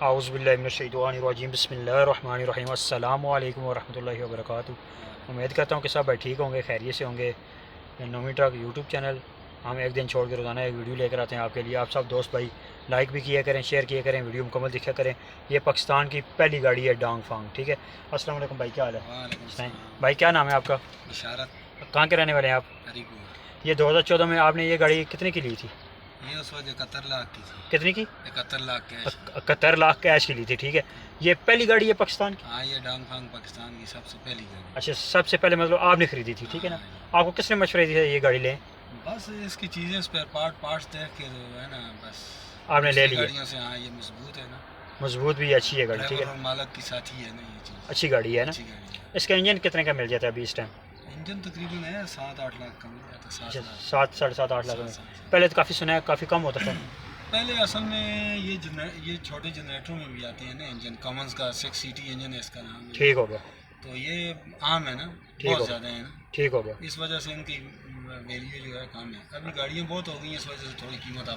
आऊज़ुबिल्लाहिमिनश्शैतानिर्रजीम बिस्मिल्लाहिर्रहमानिर्रहीम अस्सलामु अलैकुम वरहमतुल्लाहि वबरकातुहू। उम्मीद करता हूँ कि सब भाई ठीक होंगे, खैरियत से होंगे। नौवीं ट्रक यूट्यूब चैनल हम एक दिन छोड़ के रोज़ाना एक वीडियो लेकर आते हैं आपके लिए। आप सब दोस्त भाई लाइक भी किया करें, शेयर किया करें, वीडियो मुकम्मल देखा करें। ये पाकिस्तान की पहली गाड़ी है डोंगफांग, ठीक है। अस्सलाम वालेकुम भाई, क्या हाल है भाई? क्या नाम है आपका? इशारत। कहाँ के रहने वाले हैं आप? हरीपुर। ये 2014 में आपने ये गाड़ी कितने की ली थी? ये उस वक्त 71 लाख की थी। कितनी की? 71 लाख कैश। 71 लाख कैश की ली थी, ठीक है। ये पहली गाड़ी है पाकिस्तान की? हाँ, ये डोंगफांग पाकिस्तान की सबसे पहली गाड़ी। अच्छा, सबसे पहले मतलब आपने खरीदी थी, ठीक है ना। आपको किसने मशवरा दिया ये गाड़ी लें? बस इसकी चीज़ें स्पेयर पार्ट्स देख के है ना, बस आपने ले लिया गाड़ियों से। हाँ, ये मजबूत है ना, मजबूत भी अच्छी है गाड़ी, ठीक है। मालक की साथी है ना, ये चीज़ अच्छी गाड़ी है ना। अच्छी गाड़ी है। इसका इंजन कितने का मिल जाता है अभी इस टाइम? इंजन तकरीबन है 7-8 लाख का मिल जाता है। 7 लाख, 7 साढ़े 7 8 लाख में। पहले तो काफ़ी सुना है काफ़ी कम होता था। पहले असल में ये छोटे जनरेटरों में भी आते हैं ना इंजन। कॉमन्स का 6 सीटी इंजन है, इसका नाम है। ठीक हो गया। तो ये आम है ना, बहुत ज़्यादा है ना, ठीक हो गया। इस वजह से इनकी वैल्यू जो है कम है। अभी गाड़ियाँ बहुत हो गई हैं, इस वजह से थोड़ी कीमत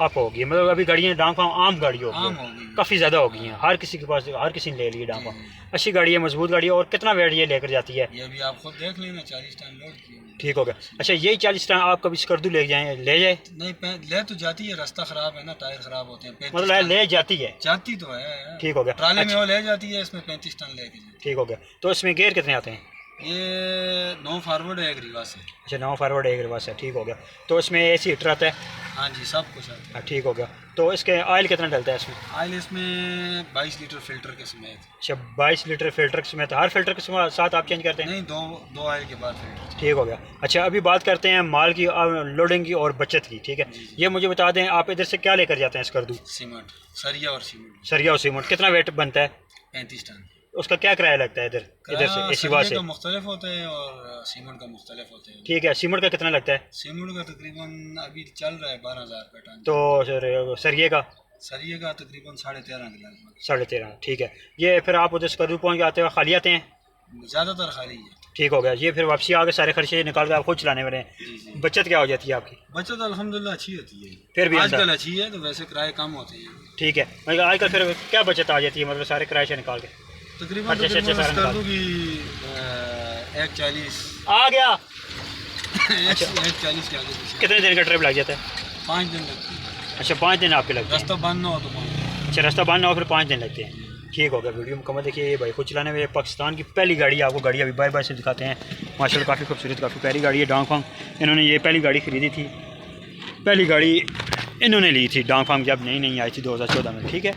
अप होगी। मतलब अभी गाड़ियाँ डोंगफांग आम गाड़ी हो आम गई, हो गई, काफ़ी ज़्यादा हो गई हैं। हर किसी के पास, हर किसी ने ले ली डोंगफांग। अच्छी गाड़ी है, मजबूत गाड़ी है। और कितना वेट ये लेकर जाती है? ये भी आप खुद देख लेना, 40 टन लोड की। ठीक हो गया। अच्छा, यही 40 टन आप कभी स्कर्दू ले जाए? नहीं, ले तो जाती है, रास्ता ख़राब है ना, टायर ख़राब होते हैं। मतलब ले जाती है? जाती तो है। ठीक हो गया। ट्राले में वो ले जाती है, इसमें 35 टन लेके जाती है। ठीक हो गया। तो इसमें गेयर कितने आते हैं? ये 9 फॉरवर्ड है, 1 रिवर्स है। अच्छा, 9 फॉरवर्ड 1 रिवर्स है, ठीक हो गया। तो इसमें AC हीटर आता है? हाँ जी, सब कुछ आता है। हाँ, ठीक हो गया। तो इसके ऑयल कितना डलता है इसमें? ऑयल इसमें 22 लीटर फिल्टर के समेत। अच्छा, 22 लीटर फिल्टर के समेत। हर फिल्टर के साथ आप चेंज करते हैं? नहीं, दो ऑयल के बाद फिल्टर। ठीक हो गया। अच्छा, अभी बात करते हैं माल की, लोडिंग की और बचत की, ठीक है। ये मुझे बता दें, आप इधर से क्या लेकर जाते हैं स्कर्दू? सीमेंट, सरिया और सीमेंट। सरिया और सीमेंट। कितना वेट बनता है? 35 टन। उसका क्या किराया लगता है इधर से एसीवा से? मुख्तलिफ होते हैं और सीमेंट का मुख्तलिफ होते हैं। ठीक है। सीमेंट का कितना लगता है? सीमेंट का तकरीबन अभी चल रहा है 12,000 का टन। तो सरिये का? सरिये का तकरीबन 13.5 के लगभग। 13.5, ठीक है। ये फिर आप उधर स्कर्दू पहुँच जाते हो, खाली आते हैं? ज़्यादातर खाली है। ठीक हो गया। ये फिर वापसी आके सारे खर्चे निकाल के आप खुद चलाने वाले हैं। बचत क्या हो जाती है आपकी? बचत अल्हम्दुलिल्लाह अच्छी होती है। फिर भी आजकल अच्छी है, तो वैसे किराए कम होते हैं। ठीक है। मतलब आजकल फिर क्या बचत आ जाती है, मतलब सारे किराए से निकाल के? तकरीबन की 140 आ गया। 140 के आगे पीछे। कितने दिन का ट्रिप लग जाता है? 5 दिन लगते हैं। अच्छा, 5 दिन आपके लगते हैं। रास्ता बंद ना हो तो 5 दिन। अच्छा, रास्ता बंद ना हो फिर 5 दिन लगते हैं। ठीक हो गया। वीडियो मुकम्मल देखिए। ये भाई खुद चलाने में पाकिस्तान की पहली गाड़ी है। आपको गाड़ी अभी बार से दिखाते हैं। माशाल्लाह काफ़ी खूबसूरत, काफ़ी प्यारी गाड़ी है डोंगफांग। इन्होंने ये पहली गाड़ी ख़रीदी थी, पहली गाड़ी इन्होंने ली थी डोंगफांग जब नई आई थी 2014 में, ठीक है।